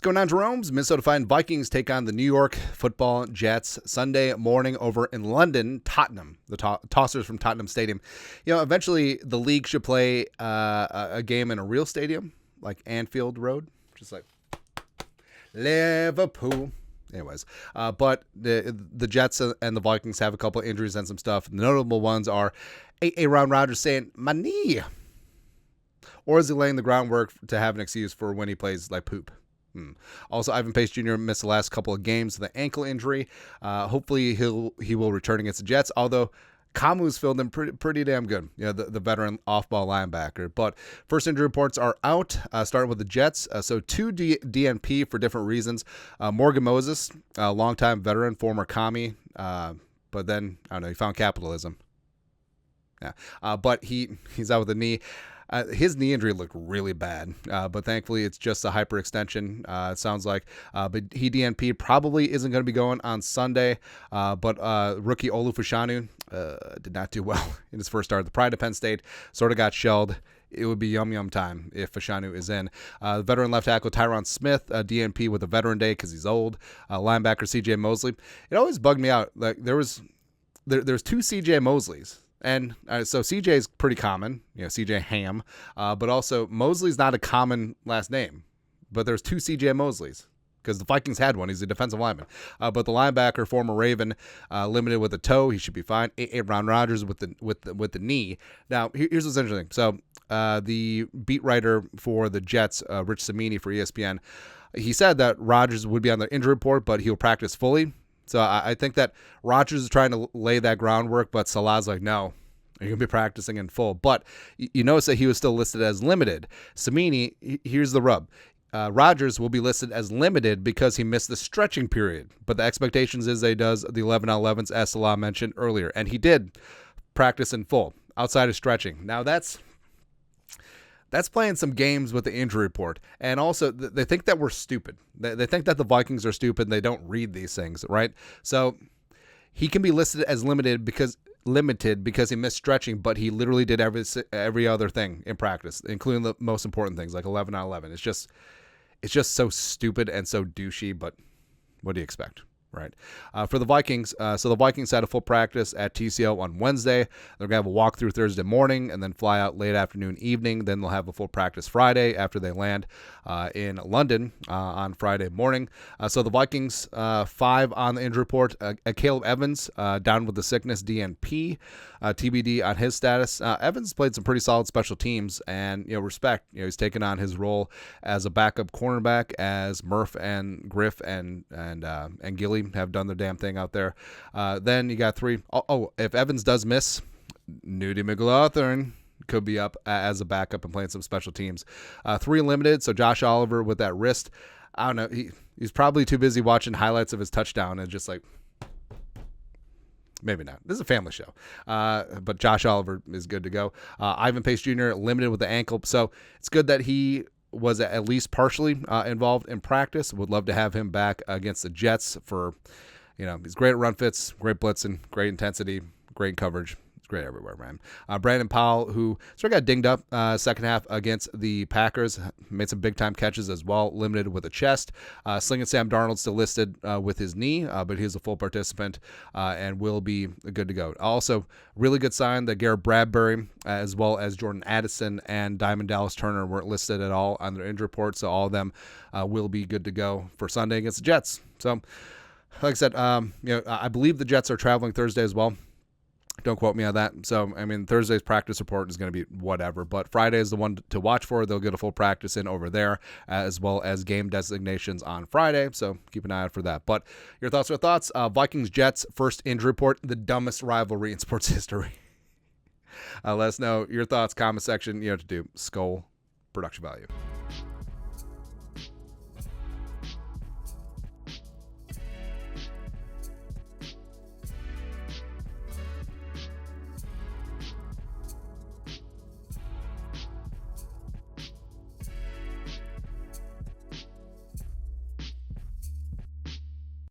going on, Jerome's? Minnesota Fighting Vikings take on the New York Football Jets Sunday morning over in London, Tottenham. The Tossers from Tottenham Stadium. Eventually the league should play a game in a real stadium, like Anfield Road, just like Liverpool. Anyways, but the Jets and the Vikings have a couple of injuries and some stuff. The notable ones are Aaron Rodgers saying, "My knee." Or is he laying the groundwork to have an excuse for when he plays like poop? Also, Ivan Pace Jr. missed the last couple of games with an ankle injury. Hopefully, he will return against the Jets, although Kamu's filled in pretty damn good, the veteran off-ball linebacker. But first injury reports are out, starting with the Jets. So two DNP for different reasons. Morgan Moses, a longtime veteran, former commie, but then, I don't know, he found capitalism. Yeah, but he's out with a knee. His knee injury looked really bad, but thankfully it's just a hyperextension, it sounds like. But he DNP probably isn't going to be going on Sunday. But rookie Olu-Fashanu did not do well in his first start at the Pride of Penn State. Sort of got shelled. It would be yum time if Fashanu is in. Veteran left tackle Tyron Smith, DNP with a veteran day because he's old. Linebacker CJ Mosley. It always bugged me out. Like there's two CJ Mosleys. And so CJ is pretty common, CJ Ham, but also Mosley's not a common last name, but there's two CJ Mosleys because the Vikings had one. He's a defensive lineman, but the linebacker, former Raven, limited with a toe, he should be fine. Aaron Rodgers with the knee. Now here's what's interesting. So the beat writer for the Jets, Rich Cimini for ESPN, he said that Rodgers would be on the injury report, but he'll practice fully. So I think that Rodgers is trying to lay that groundwork, but Salah's like, no, you're going to be practicing in full. But you notice that he was still listed as limited. Cimini, here's the rub. Rodgers will be listed as limited because he missed the stretching period. But the expectations is that he does the 11-on-11s, as Salah mentioned earlier. And he did practice in full, outside of stretching. Now that's playing some games with the injury report. And also, they think that we're stupid. They think that the Vikings are stupid and they don't read these things, right? So he can be listed as limited because he missed stretching, but he literally did every other thing in practice, including the most important things like 11-on-11. It's just so stupid and so douchey, but what do you expect? Right. For the Vikings, so the Vikings had a full practice at TCO on Wednesday. They're going to have a walkthrough Thursday morning and then fly out late afternoon, evening. Then they'll have a full practice Friday after they land in London on Friday morning. So the Vikings, 5 on the injury report. Caleb Evans down with the sickness, DNP. TBD on his status. Evans played some pretty solid special teams, and respect. He's taken on his role as a backup cornerback, as Murph and Griff and Gilly have done their damn thing out there. Then you got 3. If Evans does miss, Nudie McLaughlin could be up as a backup and playing some special teams. 3 limited, so Josh Oliver with that wrist. I don't know. He's probably too busy watching highlights of his touchdown and just like, maybe not. This is a family show. But Josh Oliver is good to go. Ivan Pace Jr. limited with the ankle. So it's good that he was at least partially involved in practice. Would love to have him back against the Jets for, he's great at run fits, great blitzing, great intensity, great coverage. Great everywhere, man. Brandon Powell, who sort of got dinged up second half against the Packers, made some big-time catches as well, limited with a chest. Slinging Sam Darnold still listed with his knee, but he's a full participant and will be good to go. Also, really good sign that Garrett Bradbury, as well as Jordan Addison and Diamond Dallas Turner weren't listed at all on their injury report, so all of them will be good to go for Sunday against the Jets. So, like I said, I believe the Jets are traveling Thursday as well. Don't quote me on that. So, Thursday's practice report is going to be whatever, but Friday is the one to watch for. They'll get a full practice in over there, as well as game designations on Friday. So keep an eye out for that. But your thoughts are thoughts. Vikings-Jets first injury report, the dumbest rivalry in sports history. Let us know your thoughts, comment section. You know what to do. Skull production value.